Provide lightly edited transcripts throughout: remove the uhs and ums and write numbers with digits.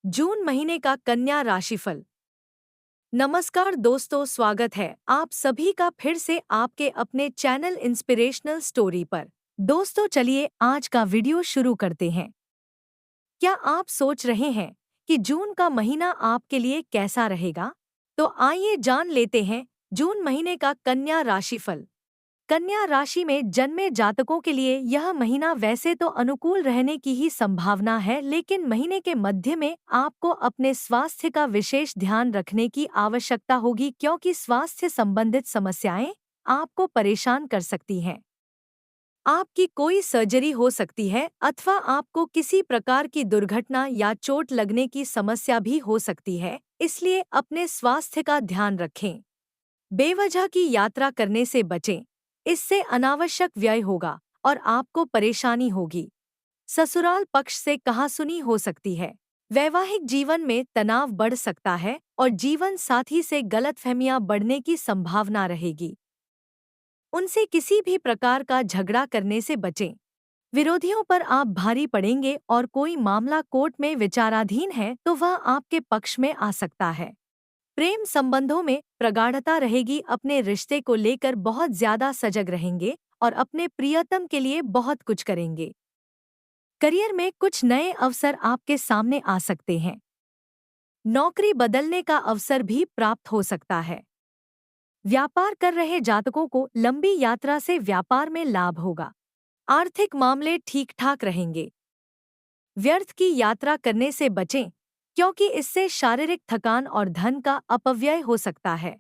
जून महीने का कन्या राशिफल। नमस्कार दोस्तों, स्वागत है आप सभी का फिर से आपके अपने चैनल इंस्पिरेशनल स्टोरी पर। दोस्तों चलिए आज का वीडियो शुरू करते हैं। क्या आप सोच रहे हैं कि जून का महीना आपके लिए कैसा रहेगा? तो आइए जान लेते हैं जून महीने का कन्या राशिफल। कन्या राशि में जन्मे जातकों के लिए यह महीना वैसे तो अनुकूल रहने की ही संभावना है, लेकिन महीने के मध्य में आपको अपने स्वास्थ्य का विशेष ध्यान रखने की आवश्यकता होगी, क्योंकि स्वास्थ्य संबंधित समस्याएं आपको परेशान कर सकती हैं। आपकी कोई सर्जरी हो सकती है अथवा आपको किसी प्रकार की दुर्घटना या चोट लगने की समस्या भी हो सकती है, इसलिए अपने स्वास्थ्य का ध्यान रखें। बेवजह की यात्रा करने से बचें, इससे अनावश्यक व्यय होगा और आपको परेशानी होगी। ससुराल पक्ष से कहासुनी हो सकती है। वैवाहिक जीवन में तनाव बढ़ सकता है और जीवन साथी से गलतफहमियां बढ़ने की संभावना रहेगी। उनसे किसी भी प्रकार का झगड़ा करने से बचें। विरोधियों पर आप भारी पड़ेंगे और कोई मामला कोर्ट में विचाराधीन है तो वह आपके पक्ष में आ सकता है। प्रेम संबंधों में प्रगाढ़ता रहेगी। अपने रिश्ते को लेकर बहुत ज्यादा सजग रहेंगे और अपने प्रियतम के लिए बहुत कुछ करेंगे। करियर में कुछ नए अवसर आपके सामने आ सकते हैं। नौकरी बदलने का अवसर भी प्राप्त हो सकता है। व्यापार कर रहे जातकों को लंबी यात्रा से व्यापार में लाभ होगा। आर्थिक मामले ठीक ठाक रहेंगे। व्यर्थ की यात्रा करने से बचें, क्योंकि इससे शारीरिक थकान और धन का अपव्यय हो सकता है।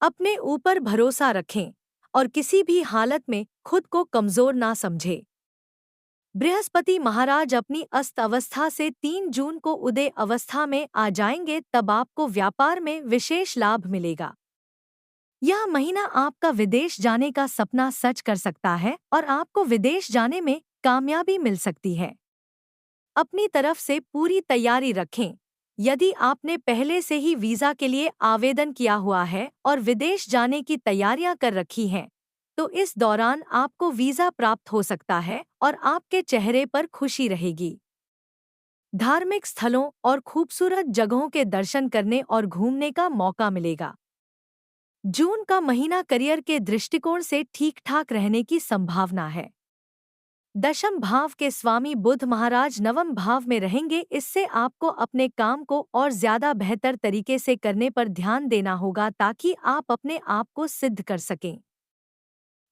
अपने ऊपर भरोसा रखें और किसी भी हालत में खुद को कमजोर ना समझें। बृहस्पति महाराज अपनी अस्त अवस्था से 3 जून को उदय अवस्था में आ जाएंगे, तब आपको व्यापार में विशेष लाभ मिलेगा। यह महीना आपका विदेश जाने का सपना सच कर सकता है और आपको विदेश जाने में कामयाबी मिल सकती है। अपनी तरफ से पूरी तैयारी रखें। यदि आपने पहले से ही वीजा के लिए आवेदन किया हुआ है और विदेश जाने की तैयारियां कर रखी हैं, तो इस दौरान आपको वीजा प्राप्त हो सकता है और आपके चेहरे पर खुशी रहेगी। धार्मिक स्थलों और खूबसूरत जगहों के दर्शन करने और घूमने का मौका मिलेगा। जून का महीना करियर के दृष्टिकोण से ठीक ठाक रहने की संभावना है। दशम भाव के स्वामी बुध महाराज नवम भाव में रहेंगे, इससे आपको अपने काम को और ज्यादा बेहतर तरीके से करने पर ध्यान देना होगा ताकि आप अपने आप को सिद्ध कर सकें।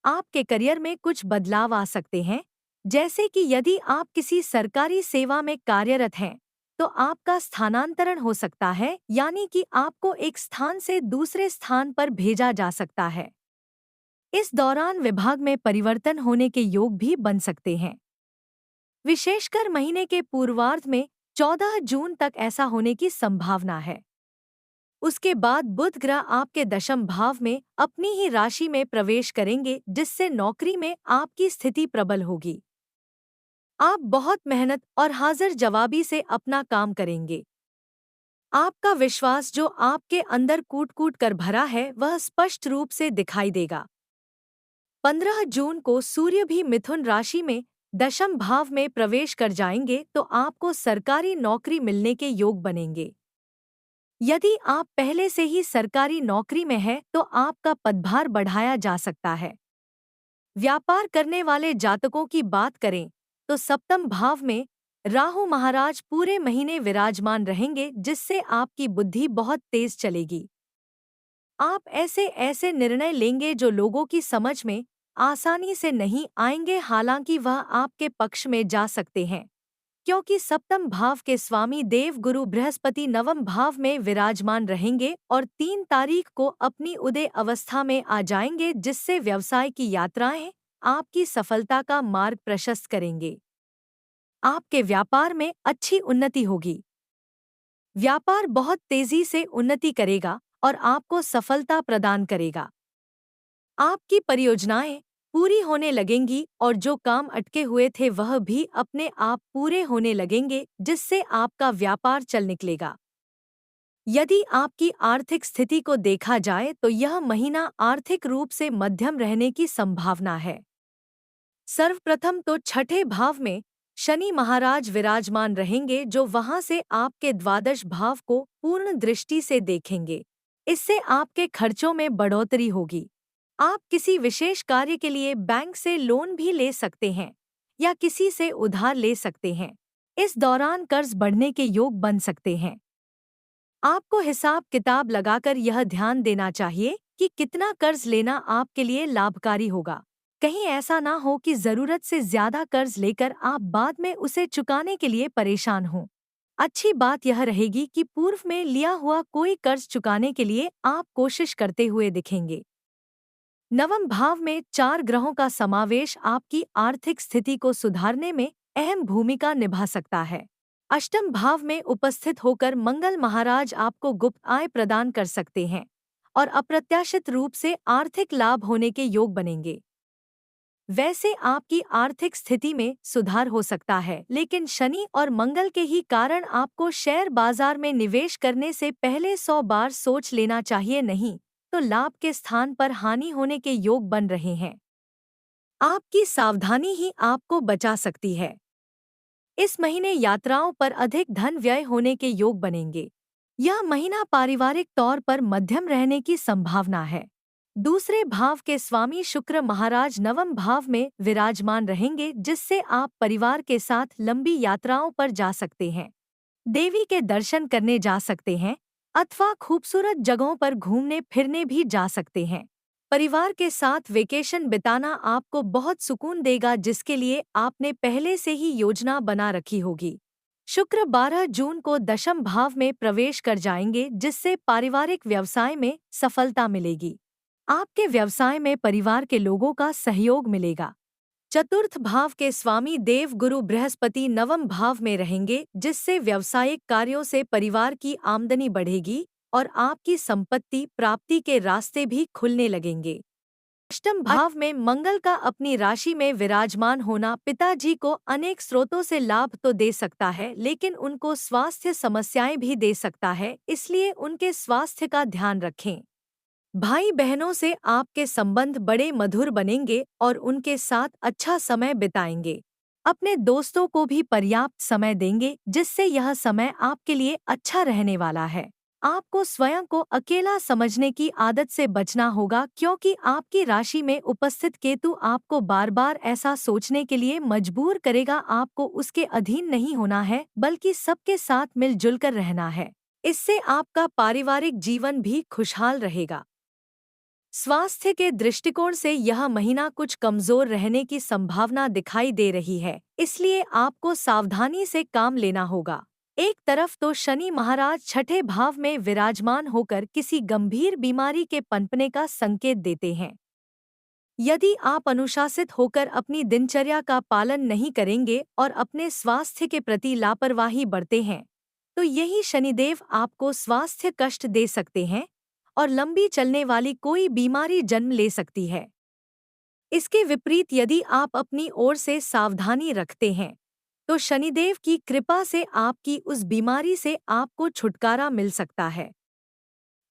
आपके करियर में कुछ बदलाव आ सकते हैं, जैसे कि यदि आप किसी सरकारी सेवा में कार्यरत हैं तो आपका स्थानांतरण हो सकता है, यानी कि आपको एक स्थान से दूसरे स्थान पर भेजा जा सकता है। इस दौरान विभाग में परिवर्तन होने के योग भी बन सकते हैं। विशेषकर महीने के पूर्वार्ध में 14 जून तक ऐसा होने की संभावना है। उसके बाद बुध ग्रह आपके दशम भाव में अपनी ही राशि में प्रवेश करेंगे, जिससे नौकरी में आपकी स्थिति प्रबल होगी। आप बहुत मेहनत और हाजिर जवाबी से अपना काम करेंगे। आपका विश्वास जो आपके अंदर कूट कूट कर भरा है वह स्पष्ट रूप से दिखाई देगा। 15 जून को सूर्य भी मिथुन राशि में दशम भाव में प्रवेश कर जाएंगे, तो आपको सरकारी नौकरी मिलने के योग बनेंगे। यदि आप पहले से ही सरकारी नौकरी में हैं तो आपका पदभार बढ़ाया जा सकता है। व्यापार करने वाले जातकों की बात करें तो सप्तम भाव में राहु महाराज पूरे महीने विराजमान रहेंगे, जिससे आपकी बुद्धि बहुत तेज चलेगी। आप ऐसे ऐसे निर्णय लेंगे जो लोगों की समझ में आसानी से नहीं आएंगे, हालांकि वह आपके पक्ष में जा सकते हैं, क्योंकि सप्तम भाव के स्वामी देव गुरु बृहस्पति नवम भाव में विराजमान रहेंगे और 3 तारीख को अपनी उदय अवस्था में आ जाएंगे, जिससे व्यवसाय की यात्राएं आपकी सफलता का मार्ग प्रशस्त करेंगे। आपके व्यापार में अच्छी उन्नति होगी। व्यापार बहुत तेजी से उन्नति करेगा और आपको सफलता प्रदान करेगा। आपकी परियोजनाएं पूरी होने लगेंगी और जो काम अटके हुए थे वह भी अपने आप पूरे होने लगेंगे, जिससे आपका व्यापार चल निकलेगा। यदि आपकी आर्थिक स्थिति को देखा जाए तो यह महीना आर्थिक रूप से मध्यम रहने की संभावना है। सर्वप्रथम तो छठे भाव में शनि महाराज विराजमान रहेंगे जो वहां से आपके द्वादश भाव को पूर्ण दृष्टि से देखेंगे। इससे आपके खर्चों में बढ़ोतरी होगी। आप किसी विशेष कार्य के लिए बैंक से लोन भी ले सकते हैं या किसी से उधार ले सकते हैं। इस दौरान कर्ज बढ़ने के योग बन सकते हैं। आपको हिसाब किताब लगाकर यह ध्यान देना चाहिए कि कितना कर्ज लेना आपके लिए लाभकारी होगा। कहीं ऐसा ना हो कि जरूरत से ज्यादा कर्ज लेकर आप बाद में उसे चुकाने के लिए परेशान हों। अच्छी बात यह रहेगी कि पूर्व में लिया हुआ कोई कर्ज चुकाने के लिए आप कोशिश करते हुए दिखेंगे। नवम भाव में 4 ग्रहों का समावेश आपकी आर्थिक स्थिति को सुधारने में अहम भूमिका निभा सकता है। अष्टम भाव में उपस्थित होकर मंगल महाराज आपको गुप्त आय प्रदान कर सकते हैं और अप्रत्याशित रूप से आर्थिक लाभ होने के योग बनेंगे। वैसे आपकी आर्थिक स्थिति में सुधार हो सकता है, लेकिन शनि और मंगल के ही कारण आपको शेयर बाजार में निवेश करने से पहले 100 बार सोच लेना चाहिए, नहीं तो लाभ के स्थान पर हानि होने के योग बन रहे हैं। आपकी सावधानी ही आपको बचा सकती है। इस महीने यात्राओं पर अधिक धन व्यय होने के योग बनेंगे। यह महीना पारिवारिक तौर पर मध्यम रहने की संभावना है। दूसरे भाव के स्वामी शुक्र महाराज नवम भाव में विराजमान रहेंगे, जिससे आप परिवार के साथ लंबी यात्राओं पर जा सकते हैं, देवी के दर्शन करने जा सकते हैं अथवा खूबसूरत जगहों पर घूमने फिरने भी जा सकते हैं। परिवार के साथ वेकेशन बिताना आपको बहुत सुकून देगा, जिसके लिए आपने पहले से ही योजना बना रखी होगी। शुक्र 12 जून को दशम भाव में प्रवेश कर जाएंगे, जिससे पारिवारिक व्यवसाय में सफलता मिलेगी। आपके व्यवसाय में परिवार के लोगों का सहयोग मिलेगा। चतुर्थ भाव के स्वामी देव गुरु बृहस्पति नवम भाव में रहेंगे, जिससे व्यावसायिक कार्यों से परिवार की आमदनी बढ़ेगी और आपकी संपत्ति प्राप्ति के रास्ते भी खुलने लगेंगे। अष्टम भाव में मंगल का अपनी राशि में विराजमान होना पिताजी को अनेक स्रोतों से लाभ तो दे सकता है, लेकिन उनको स्वास्थ्य समस्याएं भी दे सकता है, इसलिए उनके स्वास्थ्य का ध्यान रखें। भाई बहनों से आपके संबंध बड़े मधुर बनेंगे और उनके साथ अच्छा समय बिताएंगे। अपने दोस्तों को भी पर्याप्त समय देंगे, जिससे यह समय आपके लिए अच्छा रहने वाला है। आपको स्वयं को अकेला समझने की आदत से बचना होगा, क्योंकि आपकी राशि में उपस्थित केतु आपको बार बार ऐसा सोचने के लिए मजबूर करेगा। आपको उसके अधीन नहीं होना है, बल्कि सबके साथ मिलजुल कर रहना है। इससे आपका पारिवारिक जीवन भी खुशहाल रहेगा। स्वास्थ्य के दृष्टिकोण से यह महीना कुछ कमजोर रहने की संभावना दिखाई दे रही है, इसलिए आपको सावधानी से काम लेना होगा। एक तरफ तो शनि महाराज छठे भाव में विराजमान होकर किसी गंभीर बीमारी के पनपने का संकेत देते हैं। यदि आप अनुशासित होकर अपनी दिनचर्या का पालन नहीं करेंगे और अपने स्वास्थ्य के प्रति लापरवाही बरते हैं, तो यही शनिदेव आपको स्वास्थ्य कष्ट दे सकते हैं और लंबी चलने वाली कोई बीमारी जन्म ले सकती है। इसके विपरीत यदि आप अपनी ओर से सावधानी रखते हैं, तो शनिदेव की कृपा से आपकी उस बीमारी से आपको छुटकारा मिल सकता है।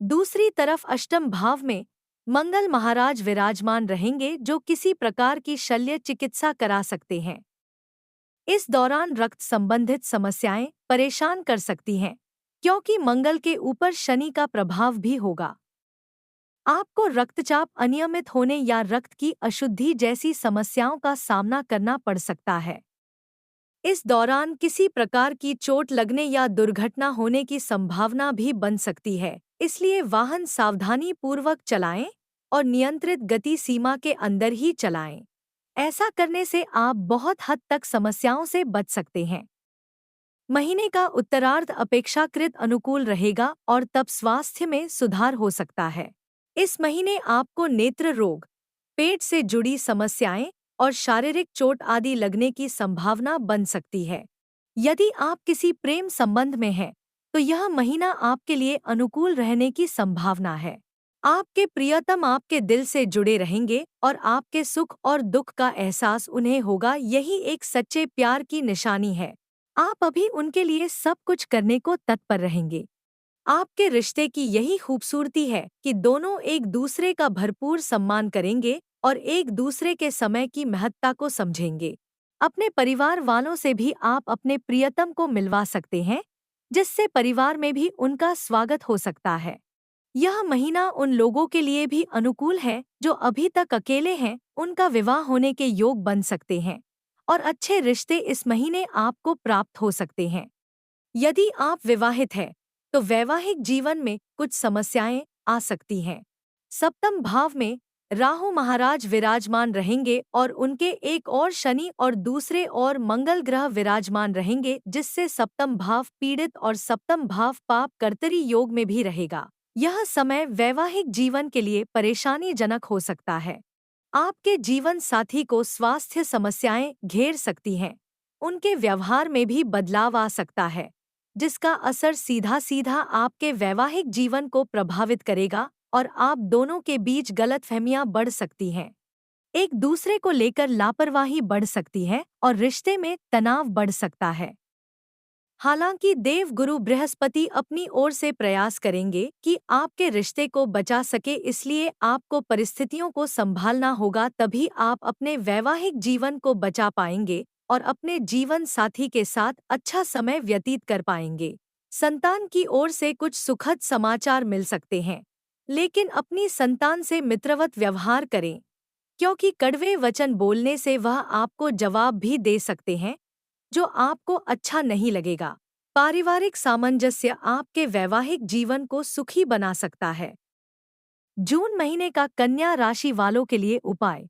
दूसरी तरफ अष्टम भाव में मंगल महाराज विराजमान रहेंगे, जो किसी प्रकार की शल्य चिकित्सा करा सकते हैं। इस दौरान रक्त संबंधित समस्याएं परेशान कर सकती हैं, क्योंकि मंगल के ऊपर शनि का प्रभाव भी होगा। आपको रक्तचाप अनियमित होने या रक्त की अशुद्धि जैसी समस्याओं का सामना करना पड़ सकता है। इस दौरान किसी प्रकार की चोट लगने या दुर्घटना होने की संभावना भी बन सकती है, इसलिए वाहन सावधानी पूर्वक चलाएं और नियंत्रित गति सीमा के अंदर ही चलाएं। ऐसा करने से आप बहुत हद तक समस्याओं से बच सकते हैं। महीने का उत्तरार्ध अपेक्षाकृत अनुकूल रहेगा और तब स्वास्थ्य में सुधार हो सकता है। इस महीने आपको नेत्र रोग, पेट से जुड़ी समस्याएं और शारीरिक चोट आदि लगने की संभावना बन सकती है। यदि आप किसी प्रेम संबंध में हैं, तो यह महीना आपके लिए अनुकूल रहने की संभावना है। आपके प्रियतम आपके दिल से जुड़े रहेंगे और आपके सुख और दुख का एहसास उन्हें होगा। यही एक सच्चे प्यार की निशानी है। आप अभी उनके लिए सब कुछ करने को तत्पर रहेंगे। आपके रिश्ते की यही खूबसूरती है कि दोनों एक दूसरे का भरपूर सम्मान करेंगे और एक दूसरे के समय की महत्ता को समझेंगे। अपने परिवार वालों से भी आप अपने प्रियतम को मिलवा सकते हैं, जिससे परिवार में भी उनका स्वागत हो सकता है। यह महीना उन लोगों के लिए भी अनुकूल है जो अभी तक अकेले हैं, उनका विवाह होने के योग बन सकते हैं और अच्छे रिश्ते इस महीने आपको प्राप्त हो सकते हैं। यदि आप विवाहित हैं, तो वैवाहिक जीवन में कुछ समस्याएं आ सकती हैं। सप्तम भाव में राहु महाराज विराजमान रहेंगे और उनके एक और शनि और दूसरे और मंगल ग्रह विराजमान रहेंगे, जिससे सप्तम भाव पीड़ित और सप्तम भाव पाप कर्तरी योग में भी रहेगा। यह समय वैवाहिक जीवन के लिए परेशानीजनक हो सकता है। आपके जीवन साथी को स्वास्थ्य समस्याएं घेर सकती हैं। उनके व्यवहार में भी बदलाव आ सकता है, जिसका असर सीधा सीधा आपके वैवाहिक जीवन को प्रभावित करेगा और आप दोनों के बीच गलतफहमियां बढ़ सकती हैं। एक दूसरे को लेकर लापरवाही बढ़ सकती है और रिश्ते में तनाव बढ़ सकता है। हालांकि देव गुरु बृहस्पति अपनी ओर से प्रयास करेंगे कि आपके रिश्ते को बचा सके, इसलिए आपको परिस्थितियों को संभालना होगा, तभी आप अपने वैवाहिक जीवन को बचा पाएंगे और अपने जीवन साथी के साथ अच्छा समय व्यतीत कर पाएंगे। संतान की ओर से कुछ सुखद समाचार मिल सकते हैं, लेकिन अपनी संतान से मित्रवत व्यवहार करें, क्योंकि कड़वे वचन बोलने से वह आपको जवाब भी दे सकते हैं जो आपको अच्छा नहीं लगेगा। पारिवारिक सामंजस्य आपके वैवाहिक जीवन को सुखी बना सकता है। जून महीने का कन्या राशि वालों के लिए उपाय।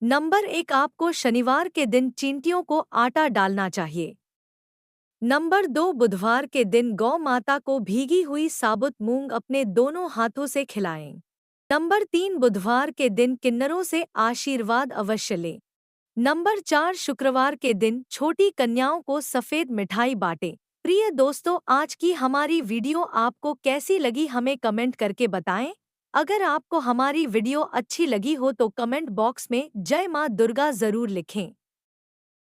नंबर 1, आपको शनिवार के दिन चींटियों को आटा डालना चाहिए। नंबर 2, बुधवार के दिन गौ माता को भीगी हुई साबुत मूंग अपने दोनों हाथों से खिलाएं। नंबर 3, बुधवार के दिन किन्नरों से आशीर्वाद अवश्य लें। नंबर 4, शुक्रवार के दिन छोटी कन्याओं को सफेद मिठाई बांटें। प्रिय दोस्तों, आज की हमारी वीडियो आपको कैसी लगी हमें कमेंट करके बताएं। अगर आपको हमारी वीडियो अच्छी लगी हो तो कमेंट बॉक्स में जय मां दुर्गा जरूर लिखें।